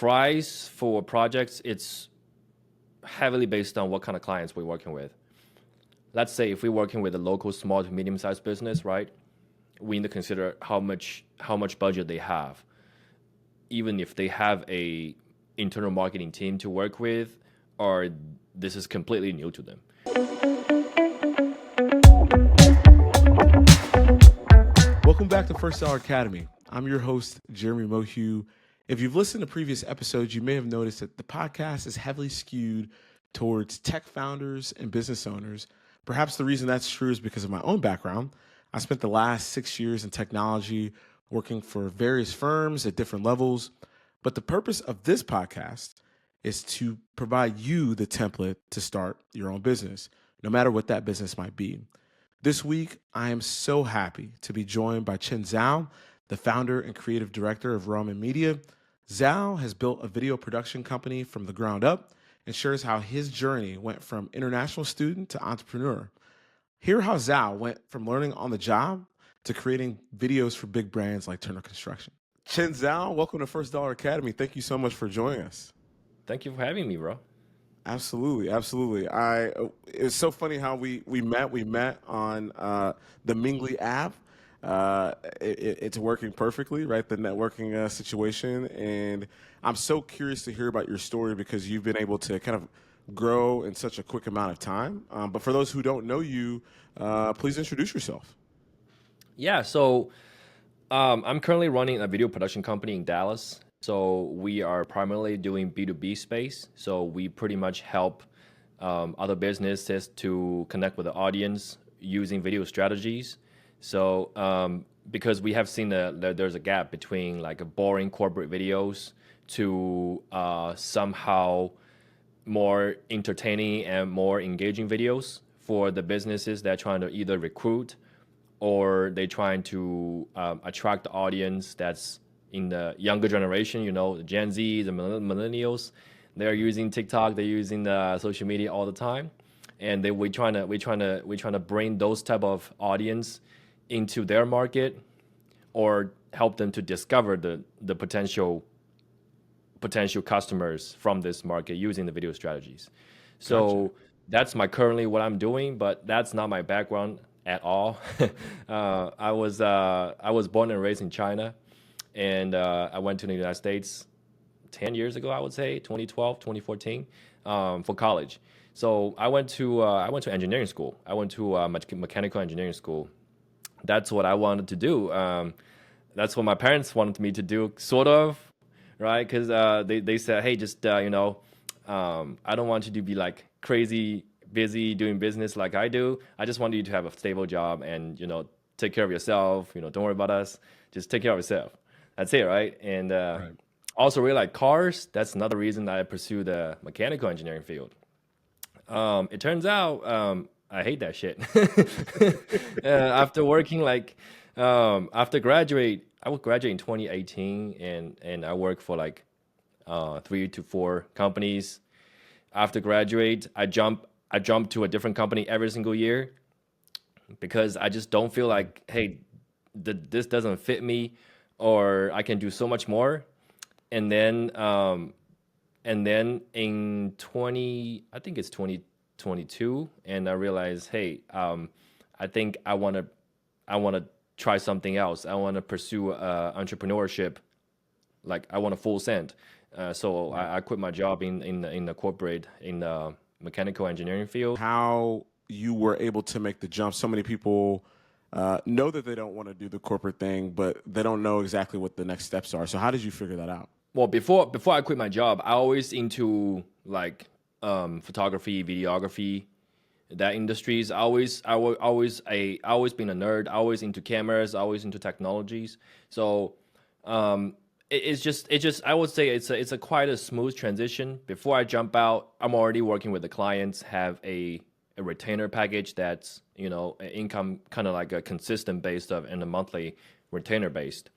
price for projects, it's heavily based on what kind of clients we're working with. Let's say if we're working with a local small to medium-sized business, right? We need to consider how much budget they have. Even if they have a internal marketing team to work with, or this is completely new to them. Welcome back to First Dollar Academy. I'm your host, Jeremy Mohue. If you've listened to previous episodes, you may have noticed that the podcast is heavily skewed towards tech founders and business owners. Perhaps the reason that's true is because of my own background. I spent the last 6 years in technology working for various firms at different levels. But the purpose of this podcast is to provide you the template to start your own business, no matter what that business might be. This week, I am so happy to be joined by Chen Zhao, the founder and creative director of Roman Media. Zhao has built a video production company from the ground up and shares how his journey went from international student to entrepreneur. Hear how Zhao went from learning on the job to creating videos for big brands like Turner Construction. Chen Zhao, welcome to First Dollar Academy. Thank you so much for joining us. Thank you for having me, bro. Absolutely. It's so funny how we met. We met on the Mingly app. It's working perfectly, right? The networking situation, and I'm so curious to hear about your story because you've been able to kind of grow in such a quick amount of time. But for those who don't know you, please introduce yourself. Yeah, so I'm currently running a video production company in Dallas. So we are primarily doing B2B space. So we pretty much help other businesses to connect with the audience using video strategies. So because we have seen that there's a gap between like a boring corporate videos to somehow more entertaining and more engaging videos for the businesses that are trying to either recruit or they're trying to attract the audience that's in the younger generation, the Gen Z, the millennials. They're using TikTok, they're using the social media all the time, and we're trying to bring those type of audience into their market or help them to discover the potential customers from this market using the video strategies. So Gotcha. that's currently what I'm doing, but that's not my background at all. I was born and raised in China, and I went to the United States 10 years ago, I would say, 2012, 2014, for college. So I went to engineering school. I went to mechanical engineering school. That's what I wanted to do. That's what my parents wanted me to do, sort of, right? Because they said, hey, just I don't want you to be like crazy busy doing business like I do. I just want you to have a stable job and take care of yourself. Don't worry about us. Just take care of yourself. That's it, right? And Right. also really like cars. That's another reason I pursue the mechanical engineering field. It turns out I hate that shit. After working after graduate, I would graduate in 2018, and I worked for like 3 to 4 companies. After graduate, I jump to a different company every single year because I just don't feel like, hey, this doesn't fit me, or I can do so much more. And then in I think it's 2022, and I realized, hey, I think I wanna try something else. I want to pursue entrepreneurship. Like I want a full send. So Right. I quit my job in the corporate in the mechanical engineering field. How you were able to make the jump. So many people know that they don't want to do the corporate thing, but they don't know exactly what the next steps are. So how did you figure that out? Well, before I quit my job, I always into like photography, videography, that industries. I always been a nerd. Always into cameras. Always into technologies. So it's just I would say it's a quite a smooth transition. Before I jump out, I'm already working with the clients. Have a retainer package that's income kind of like a consistent based of and a monthly retainer based.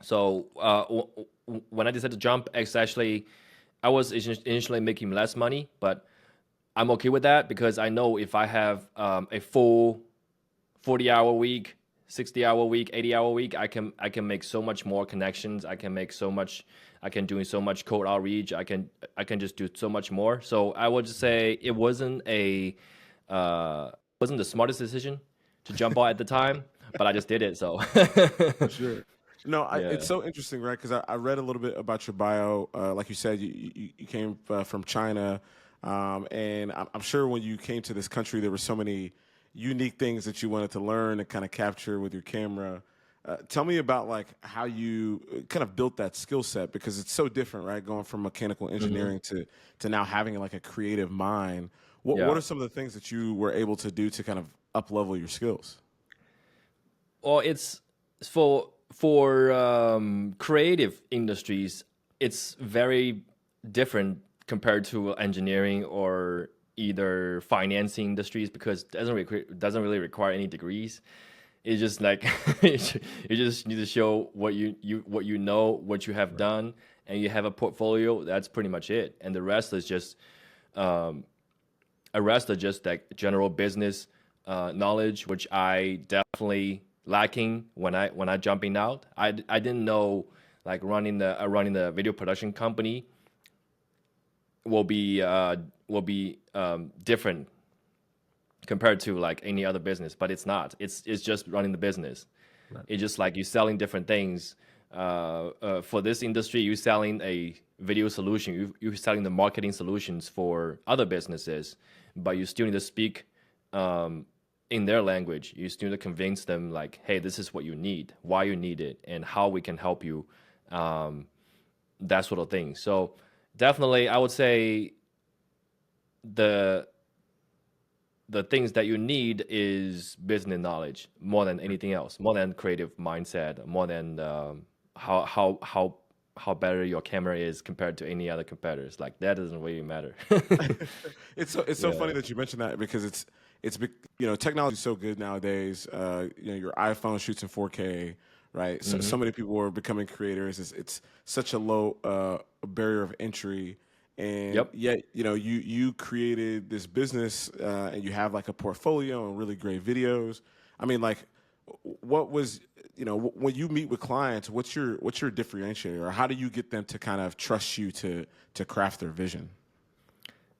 So when I decided to jump, it's actually I was initially making less money, but I'm okay with that because I know if I have a full 40-hour week, 60-hour week, 80-hour week, I can make so much more connections. I can do so much cold outreach. I can just do so much more. So I would just say it wasn't the smartest decision to jump on at the time, but I just did it. So For sure. No, it's yeah. so interesting, right? Because I read a little bit about your bio. Like you said, you came from China, and I'm sure when you came to this country, there were so many unique things that you wanted to learn and kind of capture with your camera. Tell me about like how you kind of built that skill set because it's so different, right? Going from mechanical Hmm. engineering to now having like a creative mind. What Yeah. are some of the things that you were able to do to kind of up level your skills? Well, it's for creative industries, it's very different compared to engineering or either financing industries because it doesn't really require any degrees. It's just like you just need to show what you know, what you have Right. done, and you have a portfolio. That's pretty much it, and the rest are just like general business knowledge, which I definitely lacking when I jumping out. I didn't know like running the video production company will be different compared to like any other business, but it's not. It's just running the business. Right. It's just like you selling different things. For this industry, you selling a video solution. You're selling the marketing solutions for other businesses, but you still need to speak in their language. You still need to convince them like, hey, this is what you need, why you need it, and how we can help you. Um, that sort of thing. So definitely, I would say the the things that you need is business knowledge more than anything else, more than creative mindset, more than how better your camera is compared to any other competitors. Like that doesn't really matter. It's so Yeah. funny that you mentioned that because technology is so good nowadays. Your iPhone shoots in 4K, right? So Hmm. many people are becoming creators. It's such a low barrier of entry, and Yep. yet you created this business and you have like a portfolio and really great videos. I mean, like, what was when you meet with clients, what's your differentiator, or how do you get them to kind of trust you to craft their vision?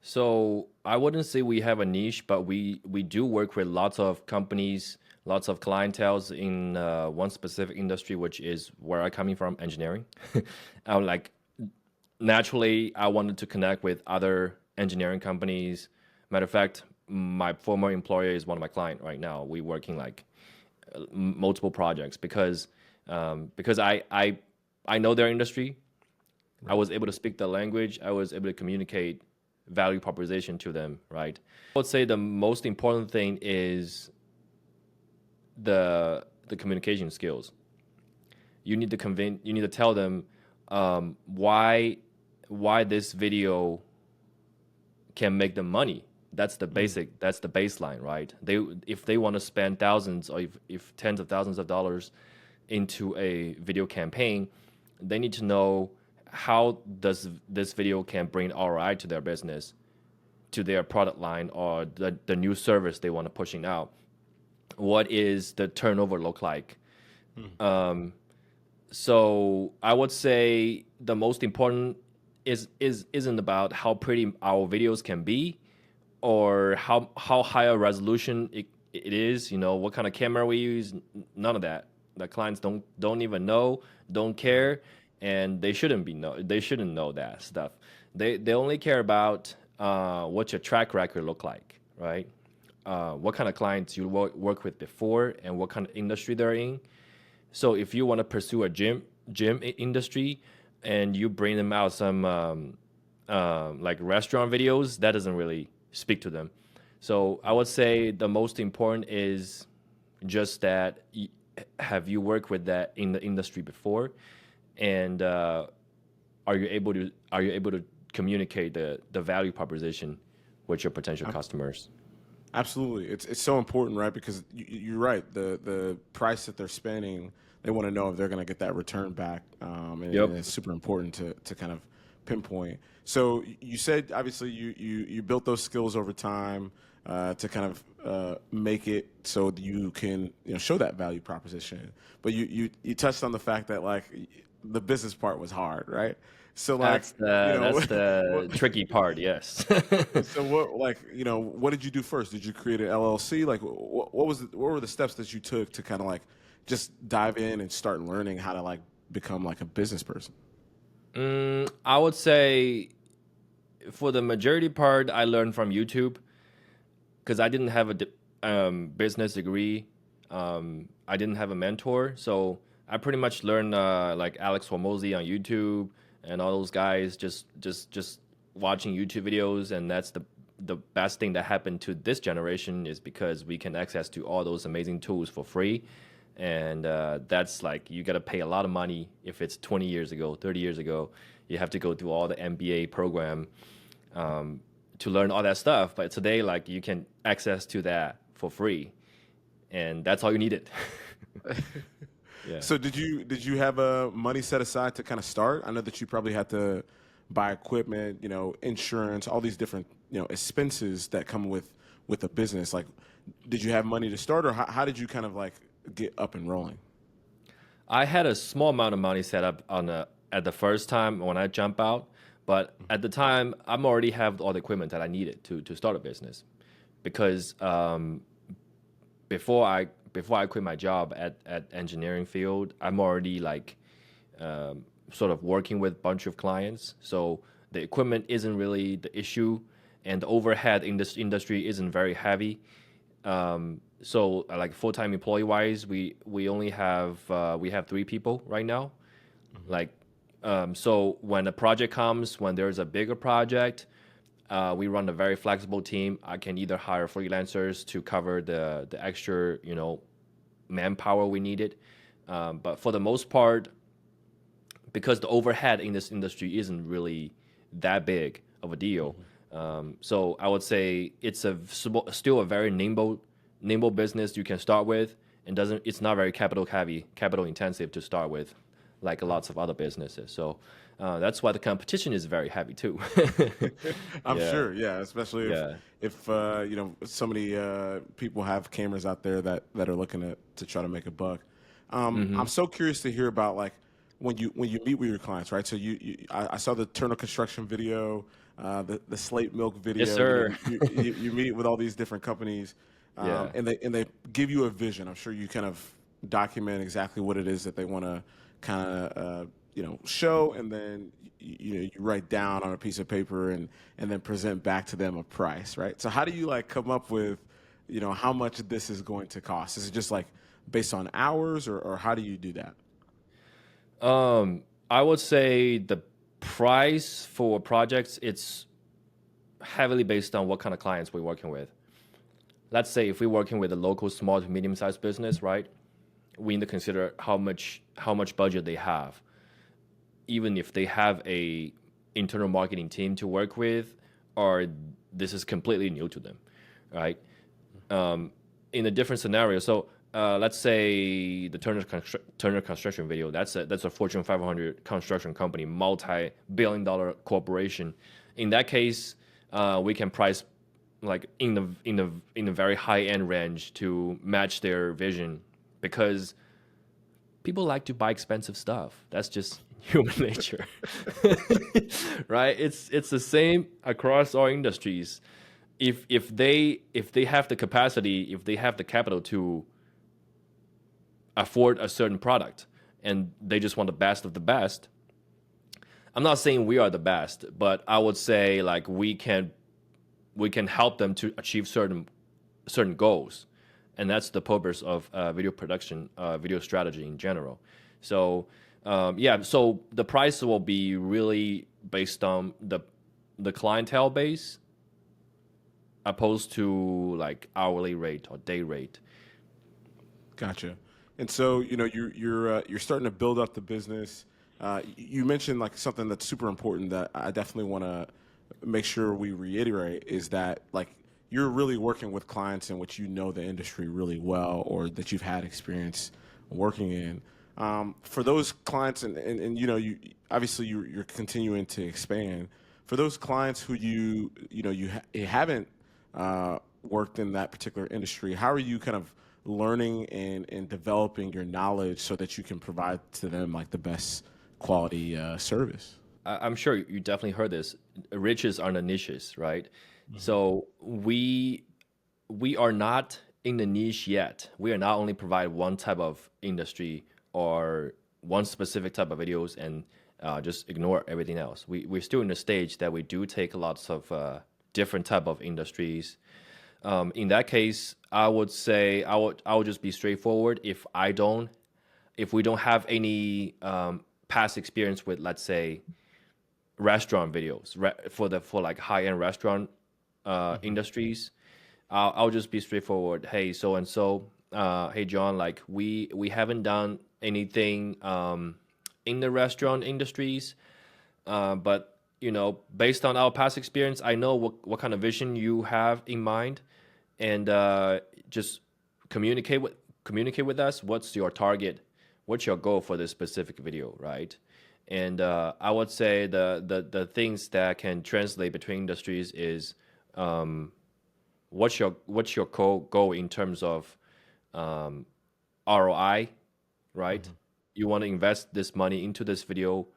So I wouldn't say we have a niche, but we do work with lots of companies, lots of clientels in one specific industry, which is where I'm coming from, engineering. I'm like naturally, I wanted to connect with other engineering companies. Matter of fact, my former employer is one of my client right now. We working like multiple projects because I know their industry. I Right. was able to speak the language. I was able to communicate value proposition to them. Right. I would say the most important thing is the communication skills. You need to convince. You need to tell them why this video can make them money. That's the Mm. basic. That's the baseline, right? They if they want to spend thousands or if tens of thousands of dollars into a video campaign, they need to know how does this video can bring ROI to their business, to their product line, or the new service they want to pushing out. What is the turnover look like? Mm. So I would say the most important isn't about how pretty our videos can be or how high a resolution it is, what kind of camera we use, none of that. The clients don't even know, don't Right. care, and they shouldn't know that stuff. They only care about what your track record look like, right? What kind of clients you work with before and what kind of industry they're in. So if you want to pursue a gym industry and you bring them out some like restaurant videos, that doesn't really speak to them. So I would say the most important is just that have you worked with that in the industry before, and are you able to communicate the value proposition with your potential customers? Absolutely, it's so important, right? Because you're right. The price that they're spending, they want to know if they're going to get that return back, and Yep. it's super important to kind of pinpoint. So you said obviously you built those skills over time to kind of make it so that you can show that value proposition. But you touched on the fact that like the business part was hard, right? So like That's what, the tricky part. Yes. so what like what did you do first? Did you create an LLC? Like what were the steps that you took to kind of like just dive in and start learning how to like become like a business person? I would say for the majority part, I learned from YouTube because I didn't have a business degree. I didn't have a mentor, so I pretty much learned like Alex Hormozy on YouTube and all those guys just watching YouTube videos, and that's the best thing that happened to this generation is because we can access to all those amazing tools for free, and that's like you got to pay a lot of money if it's 20 years ago, 30 years ago. You have to go through all the MBA program to learn all that stuff. But today, like you can access to that for free, and that's all you needed. Yeah. So did you have money set aside to kind of start? I know that you probably had to buy equipment, insurance, all these different expenses that come with a business. Like, did you have money to start, or how did you kind of like get up and rolling? I had a small amount of money set up at the first time when I jump out, but at the time I'm already have all the equipment that I needed to start a business, because before I quit my job at engineering field, I'm already like sort of working with a bunch of clients. So the equipment isn't really the issue, and the overhead in this industry isn't very heavy. So like full-time employee wise, we only have we have 3 people right now. Like so when a project comes, when there's a bigger project, we run a very flexible team. I can either hire freelancers to cover the extra, manpower we needed. But for the most part, because the overhead in this industry isn't really that big of a deal, so I would say it's still a very nimble business you can start with, and doesn't it's not very capital intensive to start with, like lots of other businesses. So that's why the competition is very heavy too. I'm Yeah, sure, yeah, especially yeah. if so many people have cameras out there that are looking to try to make a buck. I'm so curious to hear about like when you meet with your clients, right? So I saw the Turner Construction video, the Slate Milk Yes, video. sir. You meet with all these different companies, Yeah. and they give you a vision. I'm sure you kind of document exactly what it is that they want to kind of show, and then you write down on a piece of paper and then present back to them a price, right? So how do you like come up with how much this is going to cost? Is it just like based on hours, or how do you do that? I would say the price for projects, it's heavily based on what kind of clients we're working with. Let's say if we're working with a local small to medium sized business, right? We need to consider how much budget they have. Even if they have a internal marketing team to work with, or this is completely new to them, right? In a different scenario, so let's say the Turner Construction video. That's a Fortune 500 construction company, multi-billion-dollar corporation. In that case, we can price like in the very high end range to match their vision, because people like to buy expensive stuff. That's just human nature, right? It's the same across all industries. If they have the capacity, if they have the capital to afford a certain product, and they just want the best of the best. I'm not saying we are the best, but I would say like we can help them to achieve certain goals, and that's the purpose of video production, video strategy in general. So yeah, so the price will be really based on the clientele base, opposed to like hourly rate or day rate. Gotcha. And so you're starting to build up the business. You mentioned like something that's super important that I definitely want to make sure we reiterate is that like you're really working with clients in which the industry really well, or that you've had experience working in. For those clients, and you obviously you're continuing to expand. For those clients who you haven't worked in that particular industry, how are you kind of learning and developing your knowledge so that you can provide to them like the best quality service? I'm sure you definitely heard this. Riches are the niches, right? So we are not in the niche yet. We are not only provide one type of industry or one specific type of videos and just ignore everything else. We're still in the stage that we do take lots of different type of industries. In that case, I would say I would just be straightforward. If we don't have any past experience with, let's say, restaurant videos for like high end restaurant industries, I'll just be straightforward. Hey, so and so. Hey, John. Like we haven't done anything in the restaurant industries, but based on our past experience, I know what kind of vision you have in mind, and just communicate with us. What's your target? What's your goal for this specific video, right? And I would say the things that can translate between industries is what's your goal in terms of ROI, right? You want to invest this money into this video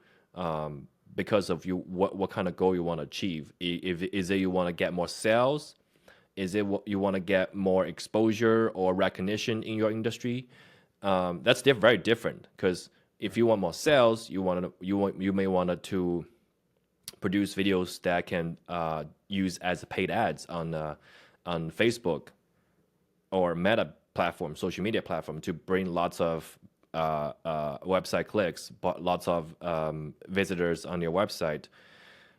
because of what kind of goal you want to achieve. If is it you want to get more sales? Is it what you want to get more exposure or recognition in your industry? That's very different, because if you want more sales, you may want to produce videos that can use as paid ads on Facebook or Meta platform, social media platform, to bring lots of website clicks, but lots of visitors on your website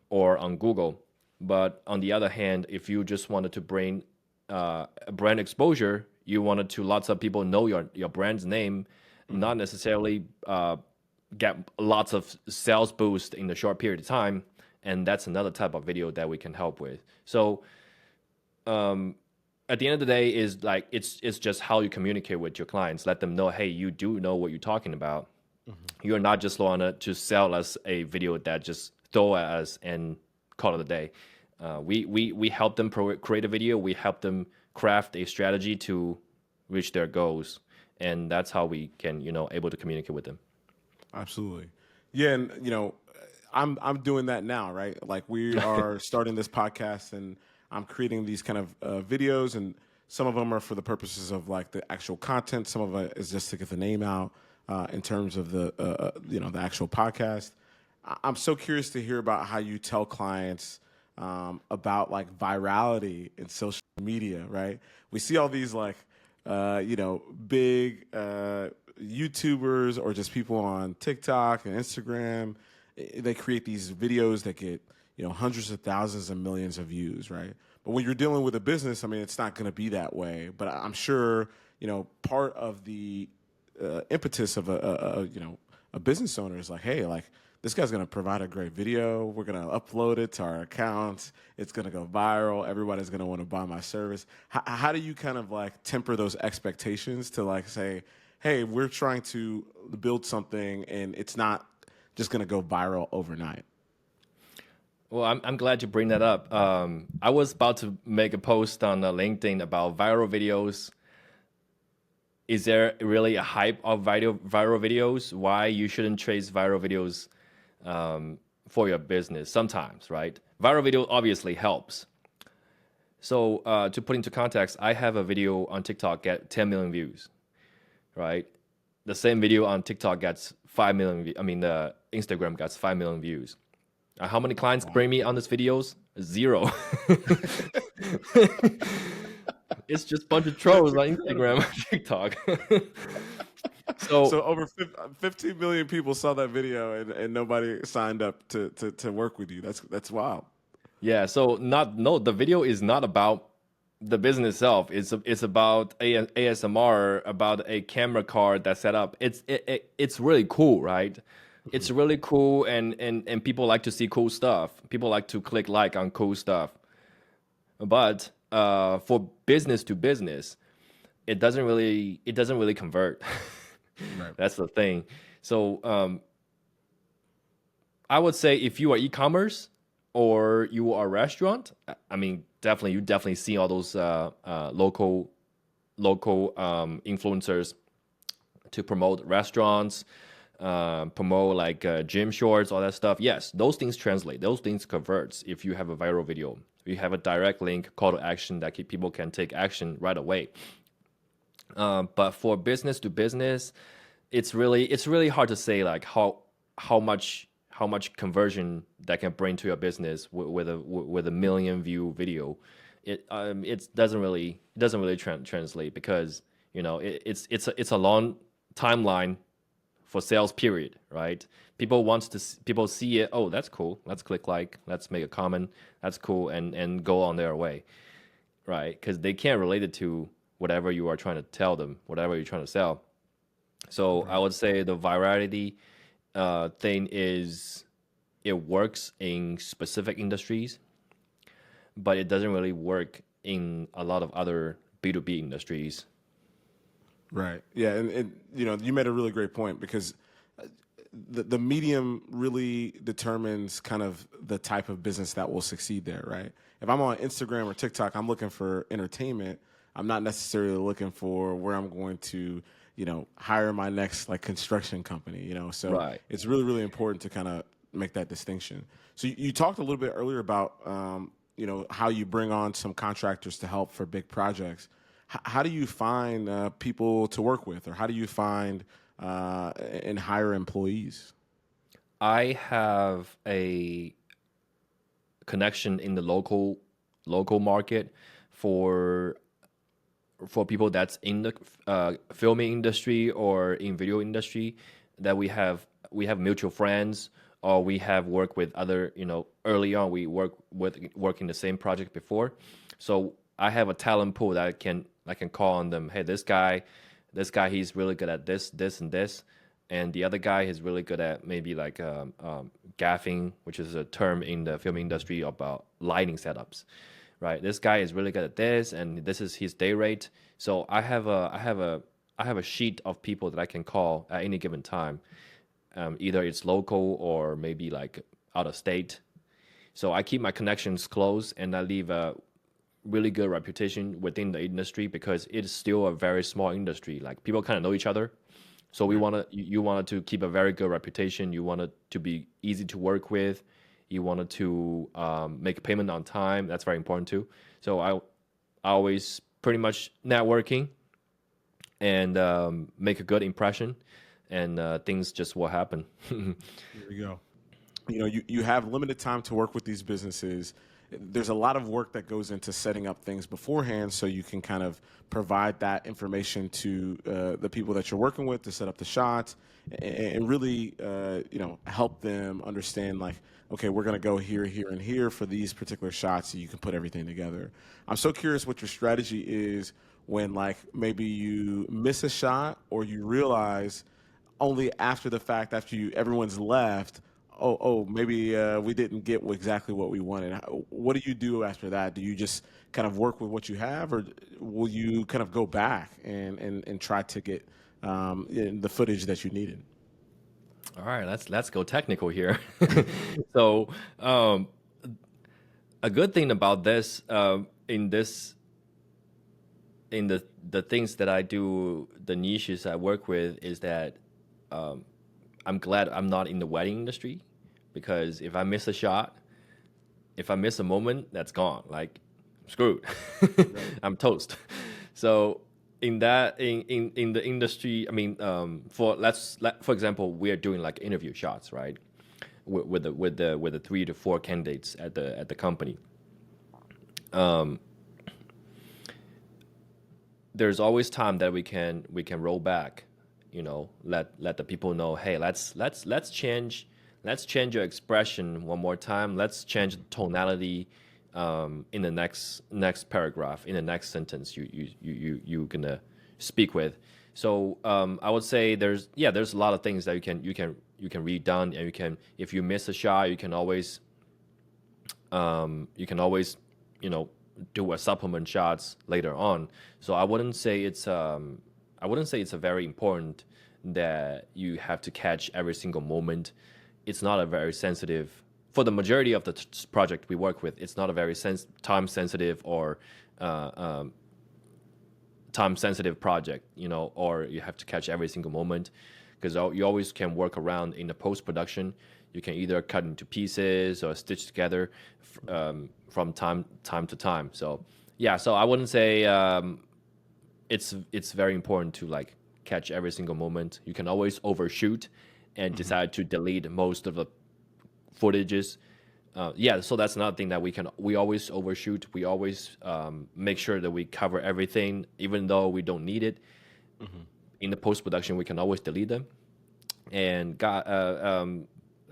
or on Google. But on the other hand, if you just wanted to bring brand exposure, you wanted to lots of people know your brand's name, not necessarily get lots of sales boost in the short period of time, and that's another type of video that we can help with. So at the end of the day, is like it's just how you communicate with your clients. Let them know, hey, you do know what you're talking about. You're not just want to sell us a video that just throw at us and call it a day. We help them create a video. We help them craft a strategy to reach their goals, and that's how we can able to communicate with them. Absolutely. Yeah, and I'm doing that now, right? Like we are starting this podcast, and I'm creating these kind of videos, and some of them are for the purposes of like the actual content. Some of it is just to get the name out in terms of the the actual podcast. I'm so curious to hear about how you tell clients about like virality in social media, right? We see all these like big YouTubers or just people on TikTok and Instagram. They create these videos that get hundreds of thousands and millions of views, right? But when you're dealing with a business, I mean, it's not going to be that way. But I'm sure part of the impetus of a business owner is like, hey, like this guy's going to provide a great video. We're going to upload it to our accounts. It's going to go viral. Everybody's going to want to buy my service. How do you kind of like temper those expectations to like say, hey, we're trying to build something and it's not just going to go viral overnight? Well, I'm glad you bring that up. I was about to make a post on LinkedIn about viral videos. Is there really a hype of viral videos? Why you shouldn't chase viral videos for your business sometimes, right? Viral video obviously helps. So to put into context, I have a video on TikTok get 10 million views, right? The same video on TikTok gets 5 million. I mean, the Instagram gets 5 million views. How many clients bring me on these videos? Zero. It's just a bunch of trolls on Instagram and TikTok. So So over 15 million people saw that video and nobody signed up to work with you. That's wild. yeah, so the video is not about the business itself. It's about ASMR, about a camera card that's set up. It's really cool, right? It's really cool, and people like to see cool stuff. People like to click like on cool stuff. But for business to business, it doesn't really convert. Right. That's the thing. So I would say if you are e-commerce, or you are a restaurant, I mean, definitely you definitely see all those local influencers to promote restaurants, promote like gym shorts, all that stuff. Yes, those things translate. Those things converts if you have a viral video. You have a direct link, call to action that people can take action right away. But for business to business, it's really hard to say like how much conversion that can bring to your business with a million view video. It doesn't really translate because it's a long timeline for sales period, right? People see it. Oh, that's cool. Let's click like. Let's make a comment. That's cool, and go on their way, right? Because they can't relate it to whatever you are trying to tell them, whatever you're trying to sell. So I Right. would say the virality thing is it works in specific industries, but it doesn't really work in a lot of other B2B industries. Right. Yeah, and you made a really great point because the medium really determines kind of the type of business that will succeed there, right? If I'm on Instagram or TikTok, I'm looking for entertainment. I'm not necessarily looking for where I'm going to, hire my next like construction company, So Right. it's really, really important to kind of make that distinction. So you talked a little bit earlier about, how you bring on some contractors to help for big projects. How do you find people to work with, or how do you find and hire employees? I have a connection in the local market for people that's in the filming industry or in video industry that we have mutual friends, or we have worked with other, early on we work in the same project before. So I have a talent pool that I can call on them. Hey, this guy he's really good at this and this, and the other guy is really good at maybe like gaffing, which is a term in the film industry about lighting setups, right? This guy is really good at this, and this is his day rate. So I have a sheet of people that I can call at any given time. Either it's local or maybe like out of state. So I keep my connections close, and I leave a really good reputation within the industry because it's still a very small industry. Like people kind of know each other. So we Right. want to you wanted to keep a very good reputation. You wanted to be easy to work with. You wanted to make payment on time. That's very important too. So I always pretty much networking and make a good impression, and things just will happen. There we go. You have limited time to work with these businesses. There's a lot of work that goes into setting up things beforehand so you can kind of provide that information to the people that you're working with to set up the shots and really, help them understand like, okay, we're going to go here, here, and here for these particular shots so you can put everything together. I'm so curious what your strategy is when like maybe you miss a shot or you realize only after the fact, after everyone's left, maybe we didn't get exactly what we wanted. What do you do after that? Do you just kind of work with what you have, or will you kind of go back and try to get the footage that you needed? All right, let's go technical here. So a good thing about this in the things that I do, the niches I work with, is that I'm glad I'm not in the wedding industry, because if I miss a shot, if I miss a moment, that's gone. Like, I'm screwed. Right. I'm toast. So in the industry, I mean, for example, we are doing like interview shots, right? With the 3 to 4 candidates at the company. There's always time that we can roll back, let the people know, hey, let's change your expression one more time. Let's change the tonality in the next paragraph, in the next sentence you gonna speak with. So I would say there's a lot of things that you can read done, and if you miss a shot, you can always do a supplement shots later on. So I wouldn't say it's a very important that you have to catch every single moment. It's not a very sensitive for the majority of the project we work with, it's not a very time sensitive or uh, um, time sensitive project, or you have to catch every single moment, because you always can work around in the post production. You can either cut into pieces or stitch together from time to time. So yeah, so I wouldn't say it's very important to like catch every single moment. You can always overshoot and decide to delete most of the footages. Yeah, so that's another thing that we always overshoot. We always make sure that we cover everything, even though we don't need it. In the post production, we can always delete them. And God,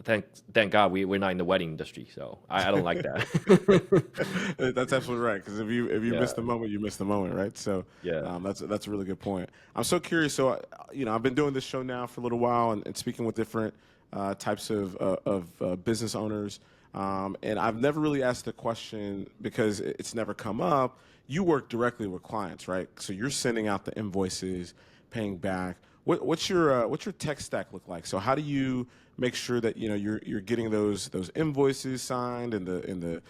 thank God we're not in the wedding industry, so I don't like that. That's absolutely right. Because if you Yeah, miss the moment, you miss the moment, right? So yeah. that's a really good point. I'm so curious. So I've been doing this show now for a little while and speaking with different types of business owners, and I've never really asked the question because it's never come up. You work directly with clients, right? So you're sending out the invoices, paying back. What's your tech stack look like? So how do you make sure that you're getting those invoices signed and the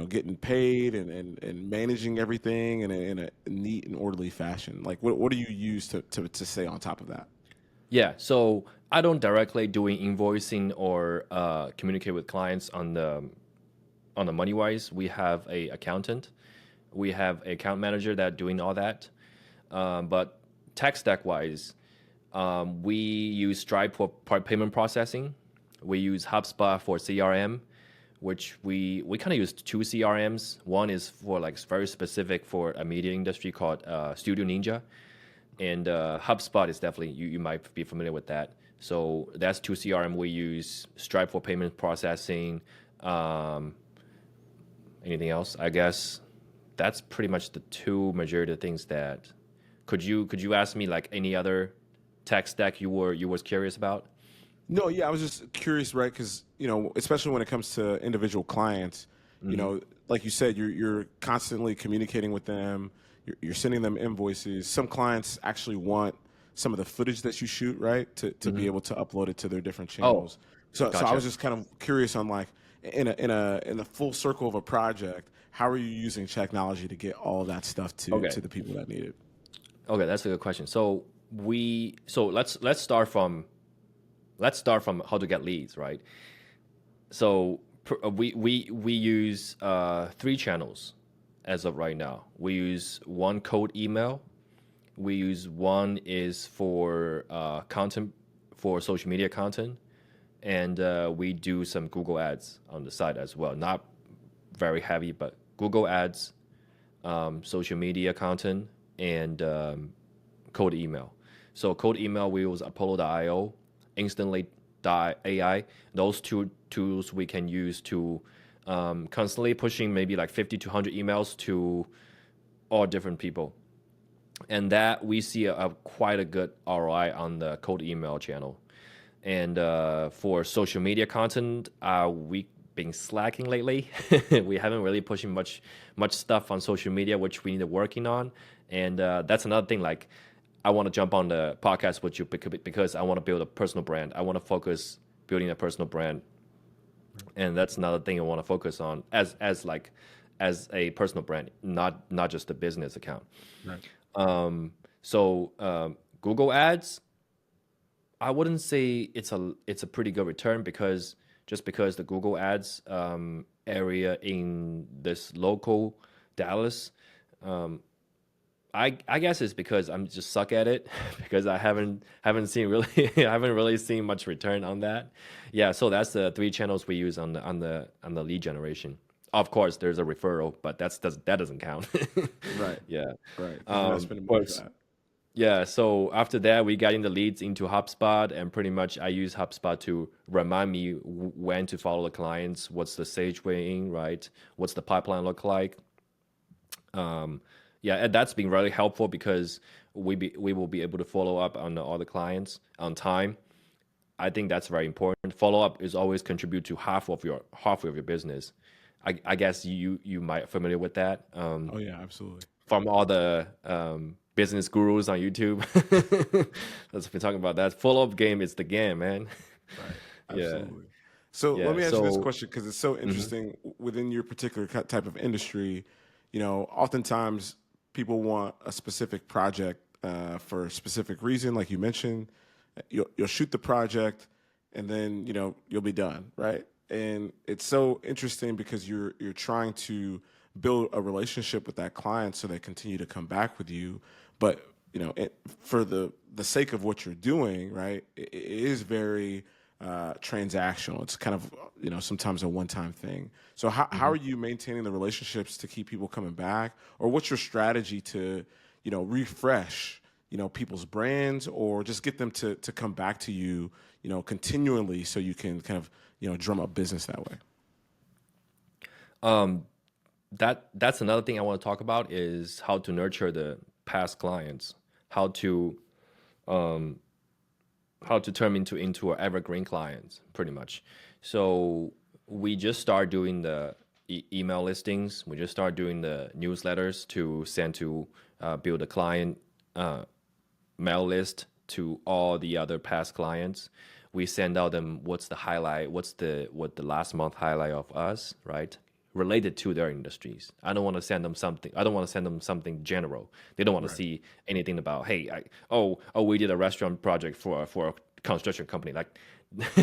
getting paid and managing everything in a neat and orderly fashion? Like what do you use to stay on top of that? Yeah, so I don't directly doing invoicing or communicate with clients on the money wise. We have a accountant, we have a account manager that doing all that. But tech stack wise, we use Stripe for part payment processing. We use HubSpot for CRM, which we kind of use two CRMs. One is for like very specific for a media industry called Studio Ninja, and HubSpot is definitely you might be familiar with that. So that's two CRM we use. Stripe for payment processing. Um, Anything else? I guess that's pretty much the two majority of things that. Could you ask me like any other tech stack you was curious about? No, yeah, I was just curious, right? Because especially when it comes to individual clients, like you said, you're constantly communicating with them. You're sending them invoices. Some clients actually want some of the footage that you shoot, right, to be Hmm. able to upload it to their different Oh, channels. So I was gotcha. just kind of curious on like in a full circle of a project, how are you using technology to get all that stuff Okay. to the people that need it? Okay, that's a good question. So let's start from how to get leads, right? So we use three channels as of right now. We use one cold email. We use one is for content for social media content, and we do some Google ads on the side as well. Not very heavy, but Google ads, social media content, and cold email. So cold email we use Apollo.io, Instantly.ai. Those two tools we can use to constantly pushing maybe like 50 to 100 emails to all different people. And that we see a quite a good ROI on the cold email channel. And for social media content, we been slacking lately. We haven't really pushing much stuff on social media, which we need to working on. And that's another thing. Like, I want to jump on the podcast with you because I want to build a personal brand. I want to focus building a personal brand, and that's another thing I want to focus on as a personal brand, not just a business account. Right. So Google Ads, I wouldn't say it's a pretty good return because just because the Google Ads area in this local Dallas, I guess it's because I'm just suck at it because I haven't seen really I haven't really seen much return on that. Yeah, so that's the three channels we use on the lead generation. Of course, there's a referral, but that doesn't count. Right. Yeah. Right. Because you're not spending money for But that. yeah, so after that, we got in the leads into HubSpot, and pretty much I use HubSpot to remind me when to follow the clients, what's the stage weighing, right? What's the pipeline look like? Um, yeah, and that's been really helpful because we will be able to follow up on all the clients on time. I think that's very important. Follow up is always contribute to half of your business. I guess you might familiar with that. Oh yeah, absolutely. From all the business gurus on YouTube. Let's be talking about that. Follow up game is the game, man. Right. Yeah. Absolutely. So let Yeah. me ask you this So question because it's so mhm. interesting within your particular type of industry. Oftentimes people want a specific project for a specific reason, like you mentioned. You'll shoot the project, and then you'll be done, right? And it's so interesting because you're trying to build a relationship with that client so they continue to come back with you. But for the sake of what you're doing, right? It is very transactional. It's kind of sometimes a one time thing. So how are Mhm. you maintaining the relationships to keep people coming back, or what's your strategy to refresh people's brands, or just get them to come back to you continually so you can kind of drum up business that way? Um, that's another thing I want to talk about is how to nurture the past clients, how to um, how to turn into an evergreen clients, pretty much. So we just start doing the email listings. We just start doing the newsletters to send to build a client uh, mail list to all the other past clients. We send out them what's the highlight, what the last month highlight of us, right? Related to their industries. I don't want to send them something. I don't want to send them something general. They don't want to Right. see anything about, hey, we did a restaurant project for a construction company. Like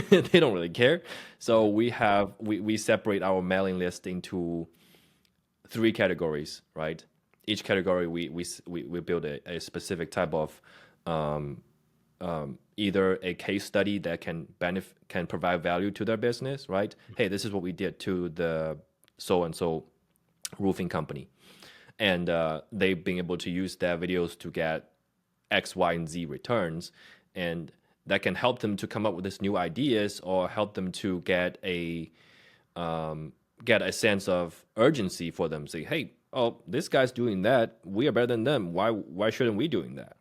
they don't really care. So Right. we separate our mailing list into three categories, right? Each category we build a specific type of either a case study that can provide value to their business, right? Hey, this is what we did to the so and so roofing company, and they've been able to use their videos to get X, Y, and Z returns, and that can help them to come up with these new ideas or help them to get a sense of urgency for them. Say, hey, oh, this guy's doing that. We are better than them. Why shouldn't we doing that?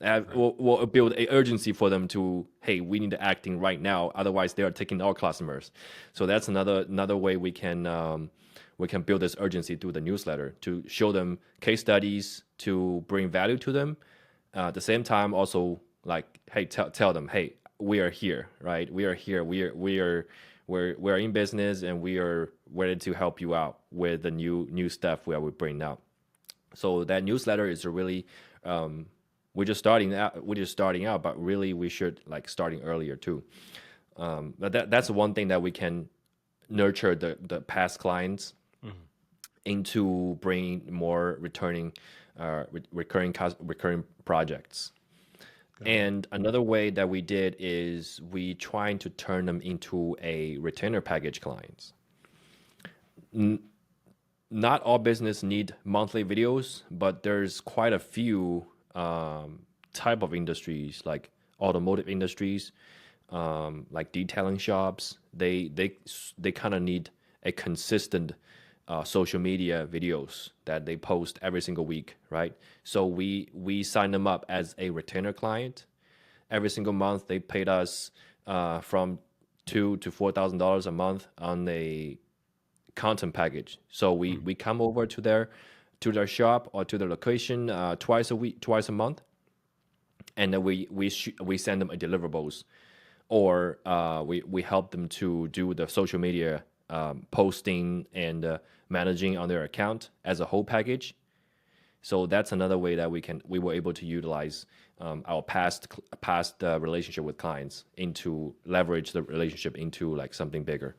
Right. We'll build a urgency for them to, hey, we need to acting right now. Otherwise, they are taking our customers. So that's another way we can build this urgency through the newsletter to show them case studies to bring value to them. At the same time, also like, hey, tell them, hey, we are here, right? We are here. We're in business and we are ready to help you out with the new stuff where we bring out. So that newsletter is a really we're just starting out, but really we should like starting earlier too. But that's one thing that we can nurture the past clients Mhm. into bringing more returning recurring projects. Got it. And another way that we did is we trying to turn them into a retainer package clients. Not all business need monthly videos, but there's quite a few type of industries like automotive industries, like detailing shops. They kind of need a consistent social media videos that they post every single week, right? So we sign them up as a retainer client. Every single month they paid us from $2,000 to $4,000 a month on a content package. So we come over to their shop or to their location twice a week, twice a month, and then we send them a deliverables, or we help them to do the social media posting and managing on their account as a whole package. So that's another way that we were able to utilize our past relationship with clients into leverage the relationship into like something bigger.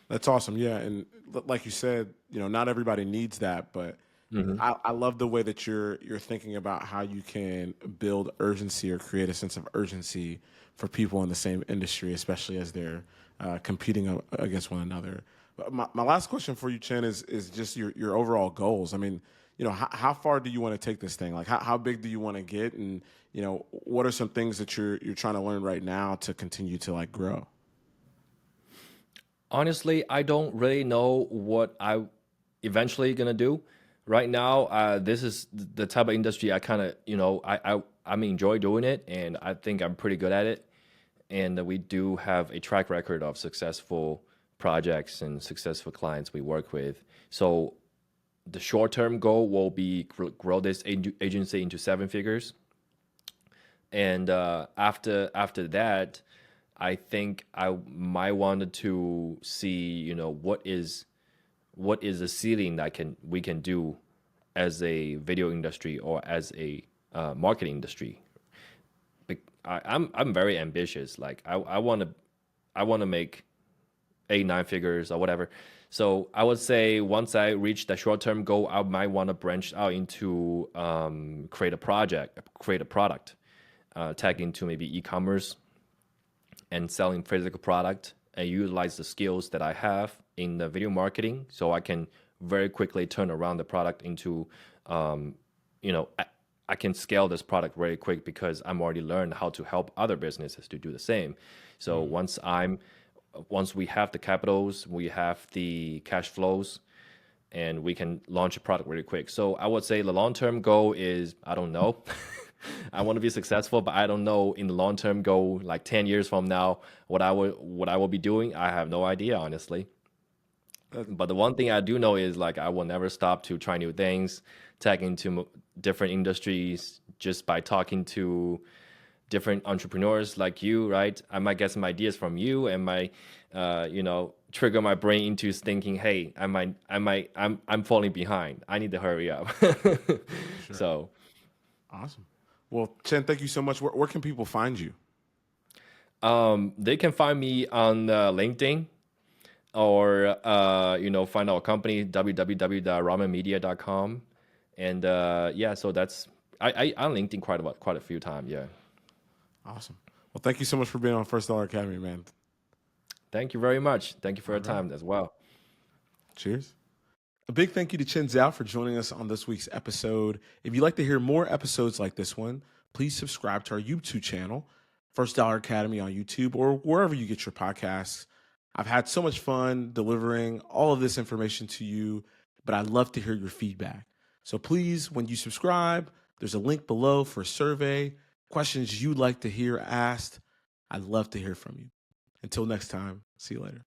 That's awesome. Yeah, and like you said, not everybody needs that, but Hmm. I love the way that you're thinking about how you can build urgency or create a sense of urgency for people in the same industry, especially as they're competing against one another. But my last question for you, Chen, is just your overall goals. I mean, how far do you want to take this thing? Like, how big do you want to get, and what are some things that you're trying to learn right now to continue to like grow? Honestly, I don't really know what I eventually gonna do. Right now, this is the type of industry I kind of, I enjoy doing it, and I think I'm pretty good at it. And we do have a track record of successful projects and successful clients we work with. So the short term goal will be grow this agency into seven figures, and after that, I think I might wanted to see, what is the ceiling that can we can do as a video industry or as a marketing industry. I'm very ambitious. Like I want to make 8 9 figures or whatever. So I would say once I reach the short term goal, I might want to branch out into create a product, tag into maybe e-commerce and selling physical product and utilize the skills that I have in the video marketing, so I can very quickly turn around the product into, um, you know, I can scale this product very quick because I'm already learned how to help other businesses to do the same. So once we have the capitals, we have the cash flows, and we can launch a product really quick. So I would say the long term goal is, I don't know. I want to be successful, but I don't know in the long term goal, like 10 years from now, what I will be doing. I have no idea, honestly. But the one thing I do know is like I will never stop to try new things, tag into different industries just by talking to different entrepreneurs like you, right? I might get some ideas from you and might, trigger my brain into thinking, hey, I'm falling behind. I need to hurry up. Sure. So, Awesome. Well, Chen, thank you so much. Where can people find you? they can find me on LinkedIn or, find our company, www.ramenmedia.com. And yeah, so that's, I'm on LinkedIn quite a few times. Yeah. Awesome. Well, thank you so much for being on First Dollar Academy, man. Thank you very much. Thank you for All your right. time as well. Cheers. A big thank you to Chen Zhao for joining us on this week's episode. If you'd like to hear more episodes like this one, please subscribe to our YouTube channel, First Dollar Academy on YouTube, or wherever you get your podcasts. I've had so much fun delivering all of this information to you, but I'd love to hear your feedback. So please, when you subscribe, there's a link below for a survey, questions you'd like to hear asked. I'd love to hear from you. Until next time, see you later.